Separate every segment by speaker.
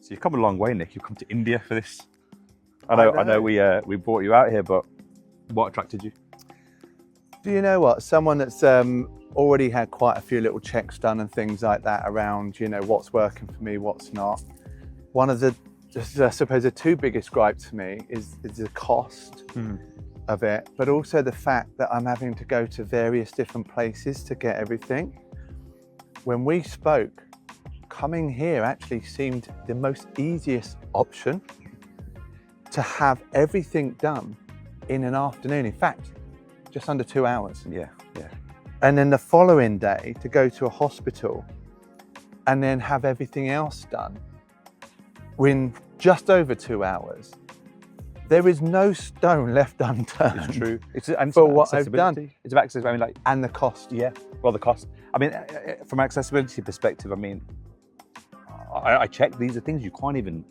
Speaker 1: So you've come a long way, Nick. You've come to India for this. I know we brought you out here, but what attracted you?
Speaker 2: Do you know what? Someone that's already had quite a few little checks done and things like that around, you know, what's working for me, what's not. One of the, I suppose, the two biggest gripes for me is the cost of it, but also the fact that I'm having to go to various different places to get everything. When we spoke, coming here actually seemed the most easiest option to have everything done in an afternoon. In fact, just under 2 hours.
Speaker 1: Yeah.
Speaker 2: And then the following day to go to a hospital and then have everything else done in just over 2 hours. There is no stone left unturned.
Speaker 1: It's true.
Speaker 2: For what I've done.
Speaker 1: It's about accessibility. I mean, like,
Speaker 2: and the cost.
Speaker 1: Yeah. Well, the cost. I mean, from an accessibility perspective, I mean, I checked. These are things you can't even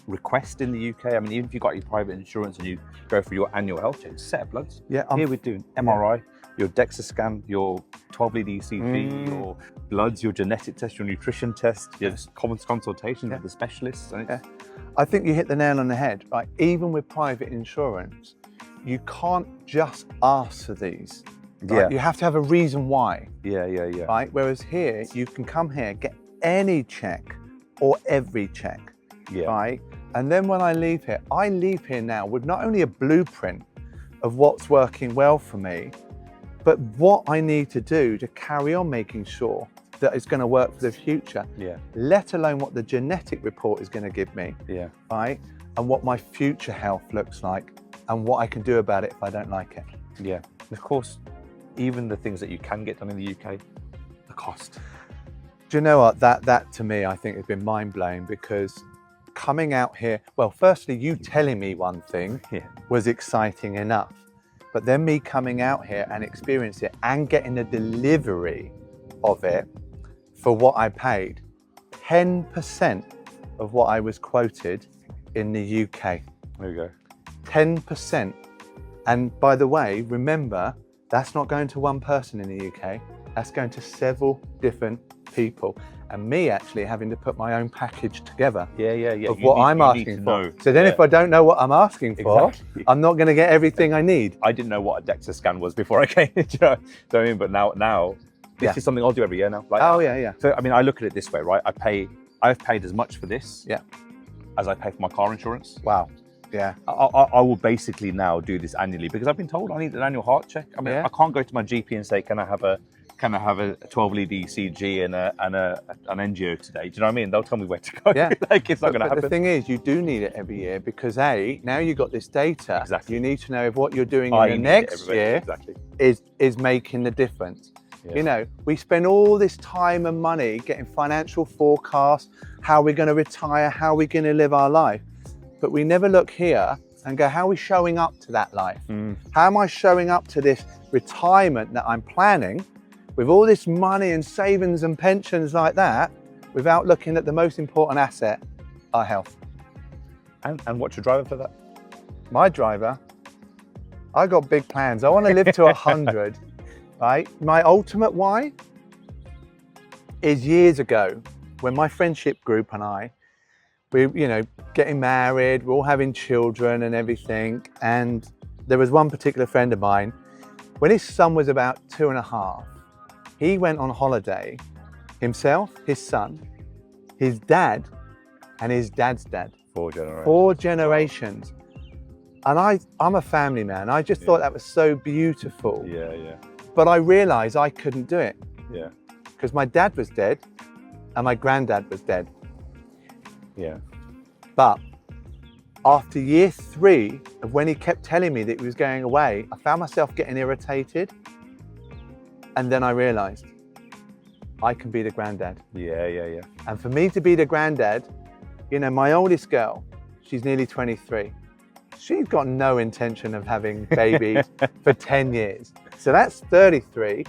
Speaker 1: request in the UK. I mean, even if you've got your private insurance and you go for your annual health check, set of bloods.
Speaker 2: Yeah.
Speaker 1: Here we're doing MRI, your DEXA scan, your 12-lead ECG, your bloods, your genetic test, your nutrition test, your common consultations with the specialists. And
Speaker 2: I think you hit the nail on the head, right? Even with private insurance, you can't just ask for these. Right?
Speaker 1: Yeah.
Speaker 2: You have to have a reason why.
Speaker 1: Yeah.
Speaker 2: Right? Whereas here, you can come here, get any check or every check.
Speaker 1: Yeah.
Speaker 2: Right? And then when I leave here now with not only a blueprint of what's working well for me, but what I need to do to carry on making sure that it's going to work for the future.
Speaker 1: Yeah.
Speaker 2: Let alone what the genetic report is going to give me.
Speaker 1: Yeah.
Speaker 2: Right? And what my future health looks like and what I can do about it if I don't like it.
Speaker 1: Yeah. And of course, even the things that you can get done in the UK, the cost.
Speaker 2: Do you know what? That to me, I think has been mind-blowing, because coming out here, well, firstly, you telling me one thing was exciting enough, but then me coming out here and experiencing it and getting the delivery of it for what I paid, 10% of what I was quoted in the UK.
Speaker 1: There you go.
Speaker 2: 10%. And by the way, remember, that's not going to one person in the UK, that's going to several different people. And me actually having to put my own package together of what I'm asking for. So then if I don't know what I'm asking for, I'm not going to get everything I need.
Speaker 1: I didn't know what a DEXA scan was before I came. Do you know what I mean? But now this is something I'll do every year now. Like, So I mean, I look at it this way, right? I've paid as much for this as I pay for my car insurance.
Speaker 2: Wow. Yeah.
Speaker 1: I will basically now do this annually because I've been told I need an annual heart check. I mean, I can't go to my GP and say, can I have a 12-lead ECG and an angio today? Do you know what I mean? They'll tell me where to go.
Speaker 2: Yeah.
Speaker 1: Like, it's not going to happen.
Speaker 2: The thing is, you do need it every year because now you've got this data.
Speaker 1: Exactly.
Speaker 2: You need to know if what you're doing in the next year is making the difference. Yeah. You know, we spend all this time and money getting financial forecasts, how we're going to retire, how we're going to live our life. But we never look here and go, how are we showing up to that life? How am I showing up to this retirement that I'm planning with all this money and savings and pensions like that, without looking at the most important asset, our health?
Speaker 1: And what's your driver for that?
Speaker 2: My driver, I got big plans. I want to live to 100, right? My ultimate why is years ago when my friendship group and I, we're, getting married, we're all having children and everything. And there was one particular friend of mine, when his son was about 2.5, he went on holiday, himself, his son, his dad, and his dad's dad.
Speaker 1: 4 generations.
Speaker 2: 4 generations. And I'm a family man. I just thought that was so beautiful.
Speaker 1: Yeah.
Speaker 2: But I realized I couldn't do it.
Speaker 1: Yeah.
Speaker 2: Because my dad was dead and my granddad was dead.
Speaker 1: Yeah.
Speaker 2: But after year 3 of when he kept telling me that he was going away, I found myself getting irritated. And then I realized I can be the granddad.
Speaker 1: Yeah.
Speaker 2: And for me to be the granddad, my oldest girl, she's nearly 23. She's got no intention of having babies for 10 years. So that's 33.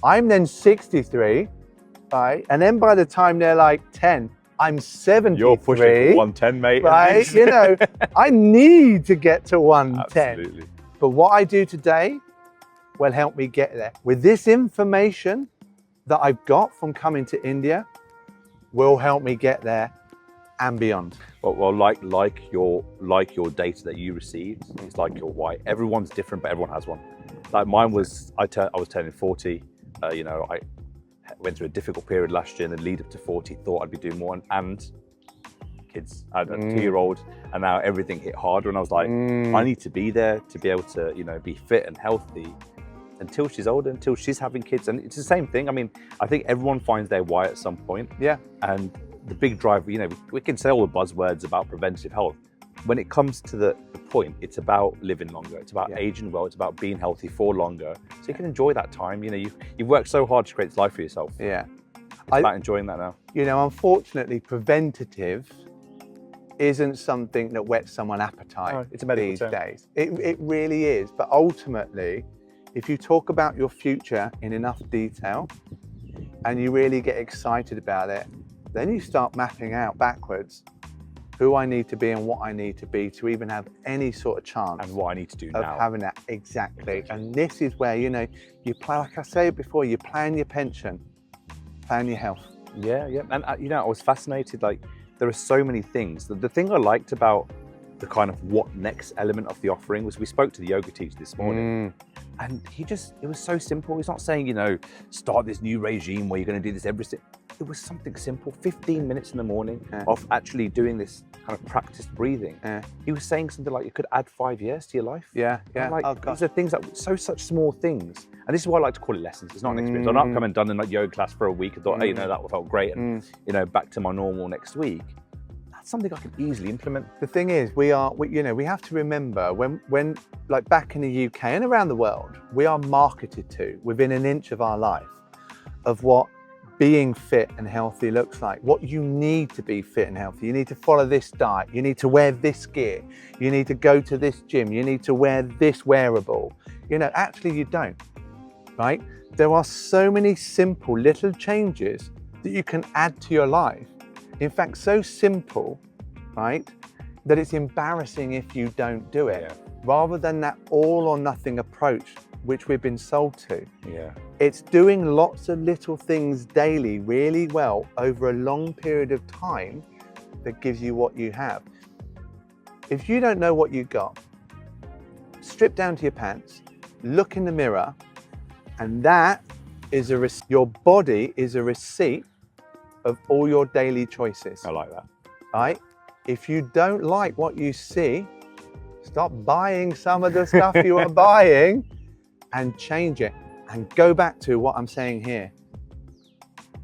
Speaker 2: I'm then 63, right? And then by the time they're like 10, I'm 73.
Speaker 1: You're pushing 110, mate.
Speaker 2: Right? I need to get to 110.
Speaker 1: Absolutely.
Speaker 2: But what I do today will help me get there. With this information that I've got from coming to India, will help me get there and beyond.
Speaker 1: Well, like your data that you received, it's like your why. Everyone's different, but everyone has one. Like mine was, I was turning 40. You know, I went through a difficult period last year, and the lead up to 40, thought I'd be doing more, and kids. I had a 2-year-old, and now everything hit harder, and I was like, I need to be there to be able to, you know, be fit and healthy until she's older, until she's having kids. And it's the same thing. I mean, I think everyone finds their why at some point.
Speaker 2: Yeah.
Speaker 1: And the big driver, you know, we can say all the buzzwords about preventative health. When it comes to the point, it's about living longer. It's about aging well. It's about being healthy for longer, so you can enjoy that time. You know, you've worked so hard to create this life for yourself.
Speaker 2: Yeah.
Speaker 1: It's about enjoying that now.
Speaker 2: You know, unfortunately, preventative isn't something that whets someone's appetite.
Speaker 1: No, it's a medical
Speaker 2: these
Speaker 1: term.
Speaker 2: days. It really is. But ultimately, if you talk about your future in enough detail and you really get excited about it, then you start mapping out backwards who I need to be and what I need to be to even have any sort of chance.
Speaker 1: And what I need to do
Speaker 2: of
Speaker 1: now.
Speaker 2: having that. Exactly. And this is where, you know, you plan, like I said before, you plan your pension, plan your health.
Speaker 1: Yeah. And you know, I was fascinated. Like, there are so many things. The thing I liked about the kind of what next element of the offering was, we spoke to the yoga teacher this morning, and it was so simple. He's not saying, you know, start this new regime where you're going to do this every single. It was something simple, 15 minutes in the morning of actually doing this kind of practiced breathing. He was saying something like, you could add 5 years to your life.
Speaker 2: Yeah.
Speaker 1: Like,
Speaker 2: Oh, God.
Speaker 1: these are things that such small things. And this is why I like to call it lessons. It's not an experience. I've not come and done a yoga class for a week and thought, hey, you know, that felt great, and you know, back to my normal next week. That's something I can easily implement.
Speaker 2: The thing is, we have to remember when like back in the UK and around the world, we are marketed to within an inch of our life of what being fit and healthy looks like, what you need to be fit and healthy. You need to follow this diet, you need to wear this gear, you need to go to this gym, you need to wear this wearable. You know, actually you don't, right? There are so many simple little changes that you can add to your life. In fact, so simple, right, that it's embarrassing if you don't do it. Rather than that all or nothing approach which we've been sold to. It's doing lots of little things daily really well over a long period of time that gives you what you have. If you don't know what you got, strip down to your pants, look in the mirror, and that is your body is a receipt of all your daily choices.
Speaker 1: I like that.
Speaker 2: Right? If you don't like what you see, stop buying some of the stuff you are buying and change it. And go back to what I'm saying here.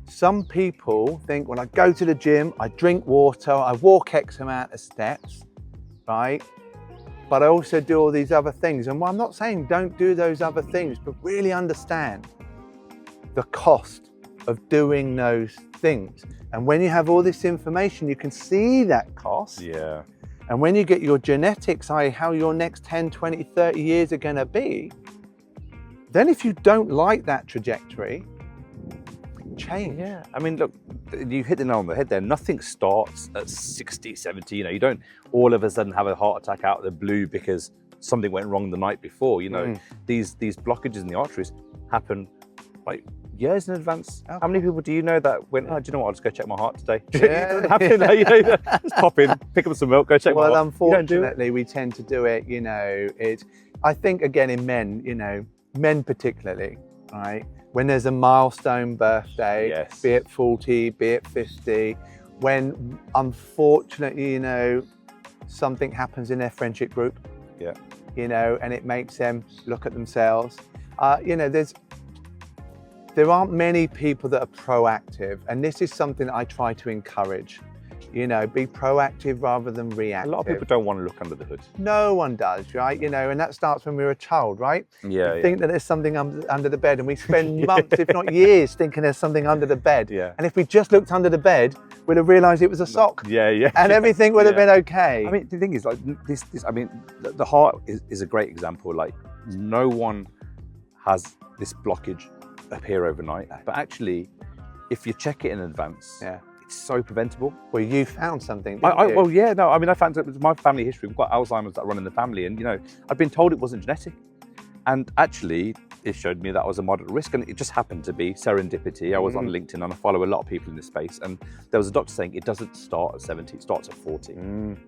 Speaker 2: Some people think, when I go to the gym, I drink water, I walk X amount of steps, right? But I also do all these other things. And I'm not saying don't do those other things, but really understand the cost of doing those things. And when you have all this information, you can see that cost. And when you get your genetics, i.e. how your next 10, 20, 30 years are going to be, then if you don't like that trajectory, change.
Speaker 1: I mean, look, you hit the nail on the head there. Nothing starts at 60, 70. You know, you don't all of a sudden have a heart attack out of the blue because something went wrong the night before. You know, these blockages in the arteries happen like years in advance. How many people do you know that went, oh, do you know what, I'll just go check my heart today? It doesn't happen, like, you know, just pop in, pick up some milk, go check my heart.
Speaker 2: Well, unfortunately, we tend to do it, you know, I think, again, in men, you know, men particularly, right? When there's a milestone birthday, be it 40, be it 50, when unfortunately, you know, something happens in their friendship group, you know, and it makes them look at themselves. You know, there aren't many people that are proactive, and this is something that I try to encourage. You know, be proactive rather than reactive.
Speaker 1: A lot of people don't want to look under the hood.
Speaker 2: No one does, right? You know, and that starts when we're a child, right?
Speaker 1: You
Speaker 2: think that there's something under the bed, and we spend months, if not years, thinking there's something under the bed. And if we just looked under the bed, we'd have realised it was a sock. And everything would have been okay.
Speaker 1: I mean, the thing is, like, I mean, the heart is a great example. Like, no one has this blockage appear overnight, but actually, if you check it in advance, it's so preventable.
Speaker 2: Well, you found something,
Speaker 1: Well, yeah, no, I mean, I found it was my family history. We've got Alzheimer's that run in the family, and, you know, I've been told it wasn't genetic. And actually, it showed me that I was a moderate risk, and it just happened to be serendipity. I was on LinkedIn and I follow a lot of people in this space, and there was a doctor saying it doesn't start at 70, it starts at 40.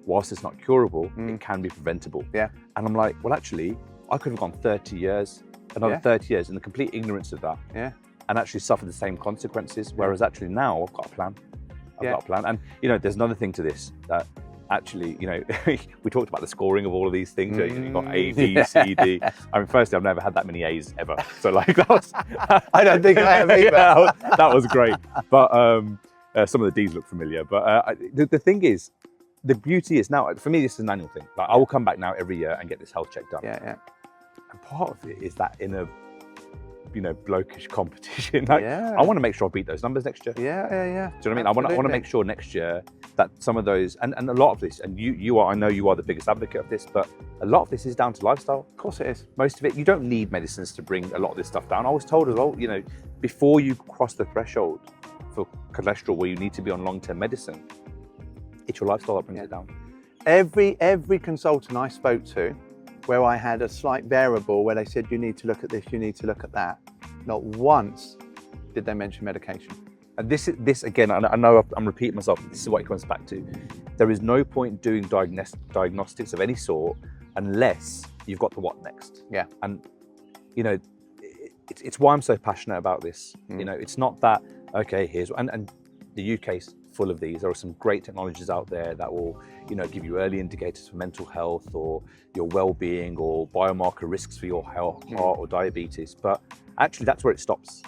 Speaker 1: Whilst it's not curable, it can be preventable.
Speaker 2: Yeah.
Speaker 1: And I'm like, well, actually, I could have gone 30 years, another 30 years in the complete ignorance of that, and actually suffer the same consequences. Whereas actually now I've got a plan. I've got a plan. And, you know, there's another thing to this that actually, you know, we talked about the scoring of all of these things. You've got A, B, C, D. I mean, firstly, I've never had that many A's ever. So like that was...
Speaker 2: I don't think I have either.
Speaker 1: That was great. But some of the D's look familiar. But the thing is, the beauty is now, for me, this is an annual thing. Like, I will come back now every year and get this health check done.
Speaker 2: Yeah.
Speaker 1: And part of it is that inner, you know, blokish competition. Like, I want to make sure I beat those numbers next year.
Speaker 2: Yeah.
Speaker 1: Do you know what I mean? I want to make sure next year that some of those, and a lot of this, and you are, I know you are the biggest advocate of this, but a lot of this is down to lifestyle.
Speaker 2: Of course it is.
Speaker 1: Most of it, you don't need medicines to bring a lot of this stuff down. I was told as well, you know, before you cross the threshold for cholesterol where you need to be on long-term medicine, it's your lifestyle that brings it down.
Speaker 2: Every consultant I spoke to, where I had a slight variable where they said, you need to look at this, you need to look at that, not once did they mention medication.
Speaker 1: And this again, I know I'm repeating myself, but this is what it comes back to. There is no point doing diagnostics of any sort unless you've got the what next.
Speaker 2: Yeah.
Speaker 1: And, you know, it's why I'm so passionate about this. You know, it's not that, okay, here's, and the UK's full of these. There are some great technologies out there that will, you know, give you early indicators for mental health or your well-being or biomarker risks for your heart or diabetes. But actually, that's where it stops.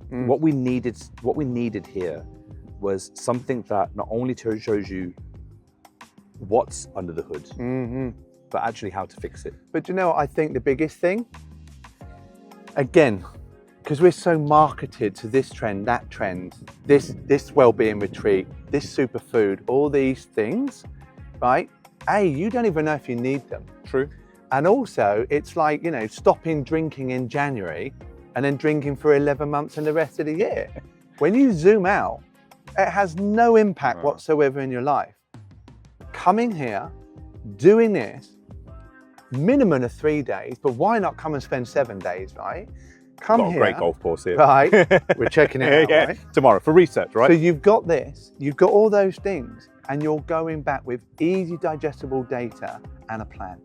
Speaker 1: What we needed here was something that not only shows you what's under the hood, but actually how to fix it.
Speaker 2: But you know what I think the biggest thing? Again, because we're so marketed to this trend, that trend, this well-being retreat, this superfood, all these things, right? You don't even know if you need them.
Speaker 1: True.
Speaker 2: And also, it's like, you know, stopping drinking in January and then drinking for 11 months and the rest of the year. When you zoom out, it has no impact whatsoever in your life. Coming here, doing this, minimum of 3 days, but why not come and spend 7 days, right? Come
Speaker 1: got a
Speaker 2: here.
Speaker 1: great golf course here.
Speaker 2: Right, we're checking it out, right?
Speaker 1: Tomorrow for research, right?
Speaker 2: So you've got this, you've got all those things, and you're going back with easy digestible data and a plan.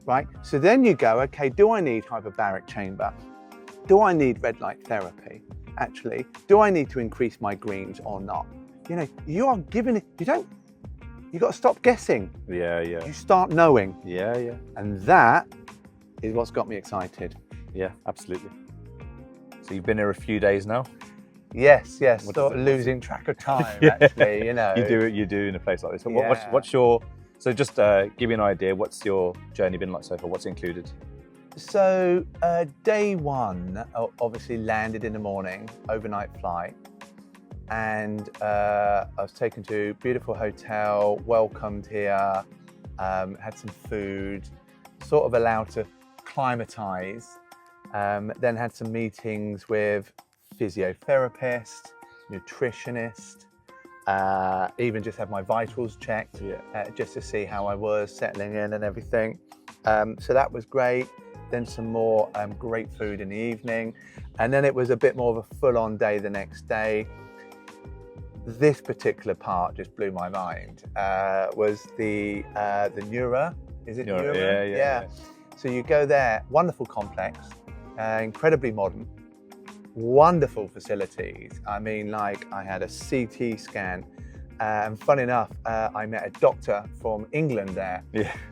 Speaker 2: Right? So then you go, okay, do I need hyperbaric chamber? Do I need red light therapy? Actually, do I need to increase my greens or not? You know, you are giving it, you got to stop guessing.
Speaker 1: Yeah.
Speaker 2: You start knowing.
Speaker 1: Yeah.
Speaker 2: And that is what's got me excited.
Speaker 1: Yeah, absolutely. So you've been here a few days now?
Speaker 2: Yes. Sort of losing track of time, actually, you know.
Speaker 1: You do in a place like this. What's your, so just give me an idea, what's your journey been like so far? What's included?
Speaker 2: So day one, obviously landed in the morning, overnight flight. And I was taken to a beautiful hotel, welcomed here, had some food, sort of allowed to acclimatise. Then had some meetings with physiotherapist, nutritionist, even just had my vitals checked just to see how I was settling in and everything. So that was great. Then some more great food in the evening. And then it was a bit more of a full-on day the next day. This particular part just blew my mind, was the Neura. Is it Neura? Yeah. So you go there, wonderful complex, incredibly modern, wonderful facilities. I mean, like I had a CT scan, and fun enough, I met a doctor from England there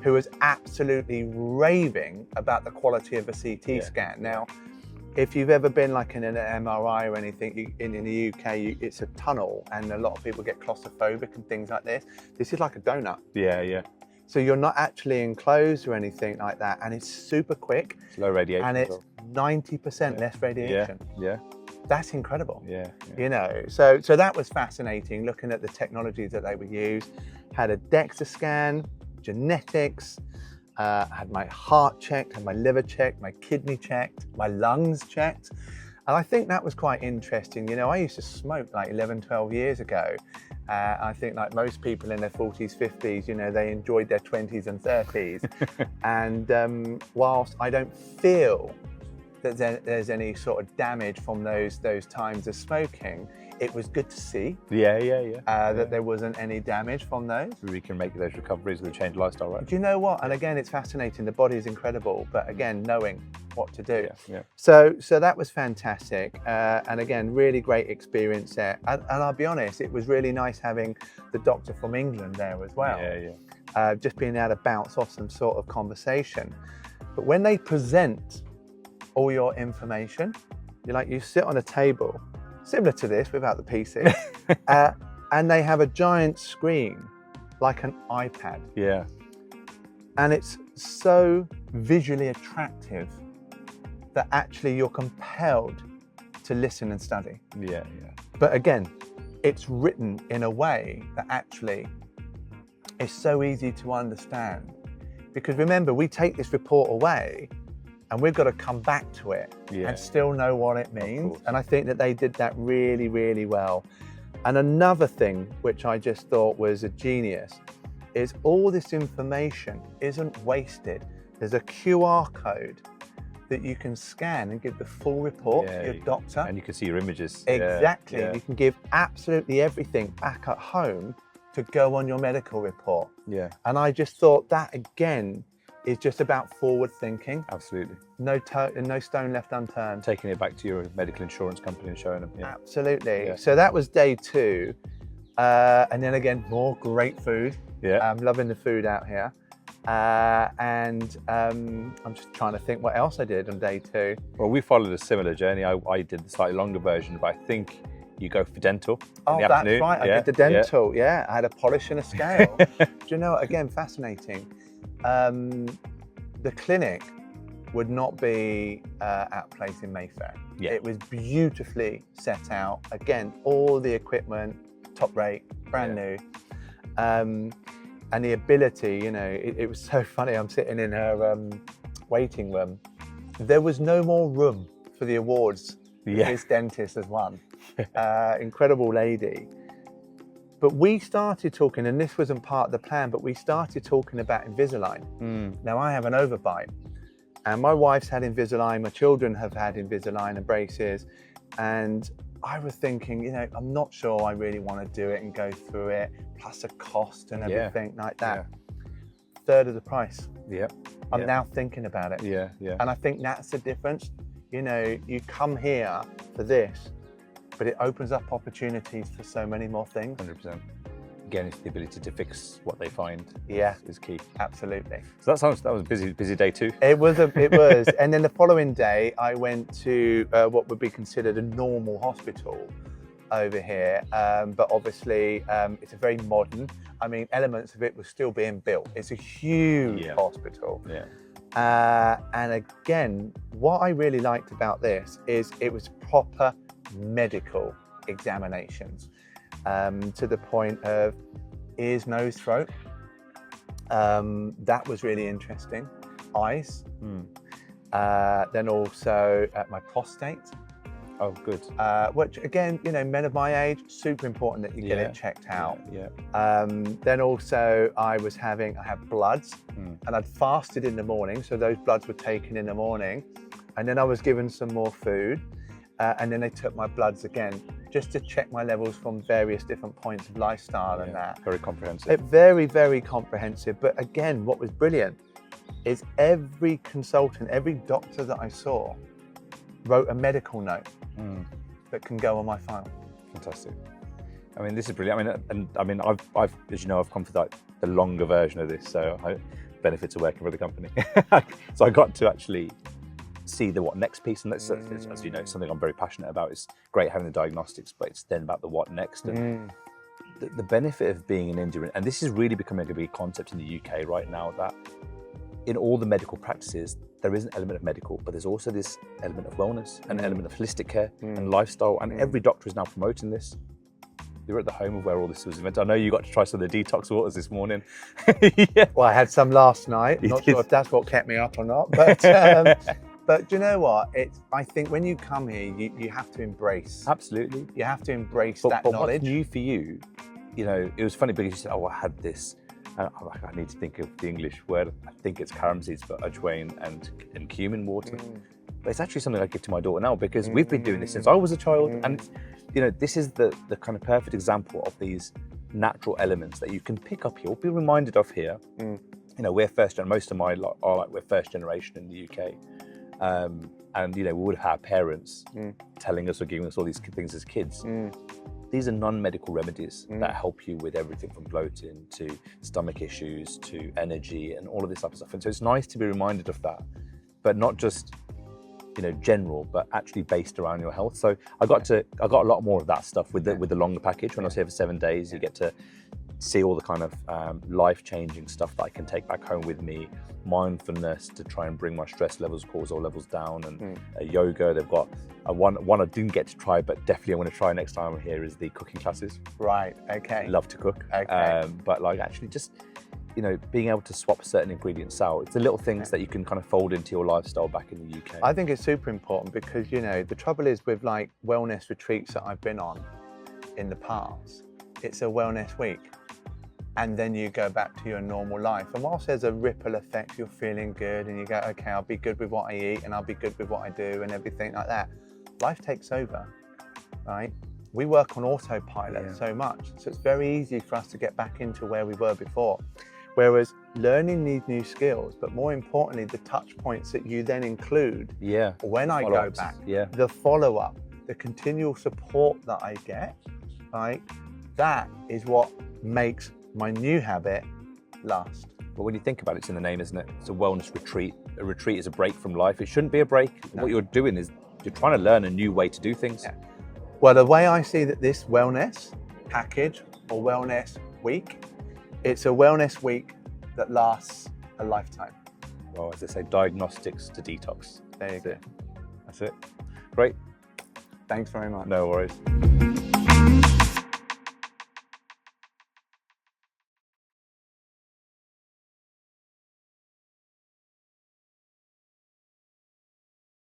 Speaker 2: who was absolutely raving about the quality of a CT scan. Now, if you've ever been like in an MRI or anything in the UK, it's a tunnel and a lot of people get claustrophobic and things like this. This is like a donut.
Speaker 1: Yeah.
Speaker 2: So you're not actually enclosed or anything like that, and it's super quick.
Speaker 1: It's low radiation.
Speaker 2: And it's 90% less radiation.
Speaker 1: Yeah.
Speaker 2: That's incredible.
Speaker 1: Yeah.
Speaker 2: You know, so that was fascinating, looking at the technologies that they would use. Had a DEXA scan, genetics, had my heart checked, had my liver checked, my kidney checked, my lungs checked. And I think that was quite interesting. You know, I used to smoke like 11, 12 years ago. I think like most people in their 40s, 50s, you know, they enjoyed their 20s and 30s. And whilst I don't feel that there's any sort of damage from those times of smoking. It was good to see that there wasn't any damage from those.
Speaker 1: We can make those recoveries with a changed lifestyle, right?
Speaker 2: Do you know what? And again, it's fascinating. The body is incredible, but again, knowing what to do.
Speaker 1: Yeah.
Speaker 2: So that was fantastic. And again, really great experience there. And I'll be honest, it was really nice having the doctor from England there as well. Just being able to bounce off some sort of conversation. But when they present all your information, you sit on a table, similar to this without the PC, and they have a giant screen like an iPad.
Speaker 1: Yeah.
Speaker 2: And it's so visually attractive that actually you're compelled to listen and study.
Speaker 1: Yeah.
Speaker 2: But again, it's written in a way that actually is so easy to understand. Because remember, we take this report away and we've got to come back to it and still know what it means. And I think that they did that really, really well. And another thing which I just thought was a genius is all this information isn't wasted. There's a QR code that you can scan and give the full report to your doctor.
Speaker 1: And you can see your images.
Speaker 2: Exactly.
Speaker 1: Yeah.
Speaker 2: You can give absolutely everything back at home to go on your medical report.
Speaker 1: Yeah.
Speaker 2: And I just thought that again is just about forward thinking.
Speaker 1: Absolutely.
Speaker 2: No stone left unturned.
Speaker 1: Taking it back to your medical insurance company and showing them. Yeah.
Speaker 2: Absolutely.
Speaker 1: Yeah.
Speaker 2: So that was day 2. And then again, more great food.
Speaker 1: Yeah.
Speaker 2: I'm loving the food out here. And I'm just trying to think what else I did on day 2.
Speaker 1: Well, we followed a similar journey. I did the slightly longer version, but I think you go for dental in the afternoon.
Speaker 2: That's right. I did the dental. Yeah. I had a polish and a scale. Do you know what? Again, fascinating. The clinic would not be at a place in Mayfair.
Speaker 1: Yeah.
Speaker 2: It was beautifully set out. Again, all the equipment, top rate, brand new. And the ability, it was so funny. I'm sitting in her waiting room. There was no more room for the awards. This dentist has won. Incredible lady. But we started talking, and this wasn't part of the plan, but we started talking about Invisalign. Now I have an overbite, and my wife's had Invisalign, my children have had Invisalign and braces, and I was thinking, I'm not sure I really want to do it and go through it, plus the cost and everything like that. Third of the price. I'm now thinking about it. And I think that's the difference. You come here for this, but it opens up opportunities for so many more things.
Speaker 1: 100%. Again, it's the ability to fix what they find. Is key.
Speaker 2: Absolutely.
Speaker 1: So that was a busy day 2.
Speaker 2: It was. And then the following day, I went to what would be considered a normal hospital over here. But obviously, it's a very modern. Elements of it were still being built. It's a huge hospital. And again, what I really liked about this is it was proper medical examinations, to the point of ears, nose, throat. That was really interesting. Eyes. Then also my prostate.
Speaker 1: Oh, good.
Speaker 2: Which again, men of my age, super important that you get it checked out. Then also I had bloods, and I'd fasted in the morning, so those bloods were taken in the morning, and then I was given some more food, and then they took my bloods again, just to check my levels from various different points of lifestyle and that.
Speaker 1: Very comprehensive.
Speaker 2: Very, very comprehensive. But again, what was brilliant is every consultant, every doctor that I saw wrote a medical note that can go on my file.
Speaker 1: Fantastic. This is brilliant. I've as you know, I've come for the longer version of this, so benefits of working for the company. So I got to actually see the what next piece, and that's as you know, something I'm very passionate about. It's great having the diagnostics, but it's then about the what next. And the benefit of being in India, and this is really becoming a big concept in the UK right now, that in all the medical practices, there is an element of medical, but there's also this element of wellness, an element of holistic care and lifestyle, and every doctor is now promoting this. You're at the home of where all this was invented. I know you got to try some of the detox waters this morning.
Speaker 2: Well, I had some last night. Not sure if that's what kept me up or not, but but do you know what? I think when you come here, you have to embrace.
Speaker 1: Absolutely.
Speaker 2: You have to embrace that knowledge.
Speaker 1: What's new for you, it was funny because you said, I had this. I need to think of the English word. I think it's carom seeds, but ajwain and cumin water. but it's actually something I give to my daughter now, because we've been doing this since I was a child. And, you know, this is the kind of perfect example of these natural elements that you can pick up here, or be reminded of here. You know, we're most of my lot are like, we're first generation in the UK. And, you know, we would have had parents telling us or giving us all these things as kids. These are non-medical remedies that help you with everything from bloating to stomach issues to energy and all of this type of stuff. And so it's nice to be reminded of that, but not just, you know, general, but actually based around your health. So I got a lot more of that stuff with the longer package. When I was here for 7 days, you get to see all the kind of life-changing stuff that I can take back home with me. Mindfulness to try and bring my stress levels, cortisol levels down, and yoga. They've got one I didn't get to try, but definitely I want to try next time I'm here, is the cooking classes.
Speaker 2: Right. Okay.
Speaker 1: Love to cook.
Speaker 2: Okay.
Speaker 1: But like actually just, you know, being able to swap certain ingredients out. It's the little things that you can kind of fold into your lifestyle back in the UK.
Speaker 2: I think it's super important, because, you know, the trouble is with like wellness retreats that I've been on in the past, it's a wellness week, and then you go back to your normal life. And whilst there's a ripple effect, you're feeling good and you go, okay, I'll be good with what I eat and I'll be good with what I do and everything like that. Life takes over, right? We work on autopilot so much. So it's very easy for us to get back into where we were before. Whereas learning these new skills, but more importantly, the touch points that you then include when I go back, the follow-up, the continual support that I get, right? That is what makes my new habit last.
Speaker 1: But when you think about it, it's in the name, isn't it? It's a wellness retreat. A retreat is a break from life. It shouldn't be a break. No. What you're doing is you're trying to learn a new way to do things.
Speaker 2: Yeah. Well, the way I see that this wellness package or wellness week, it's a wellness week that lasts a lifetime.
Speaker 1: Well, as they say, diagnostics to detox.
Speaker 2: There you go.
Speaker 1: That's it. Great.
Speaker 2: Thanks very much.
Speaker 1: No worries.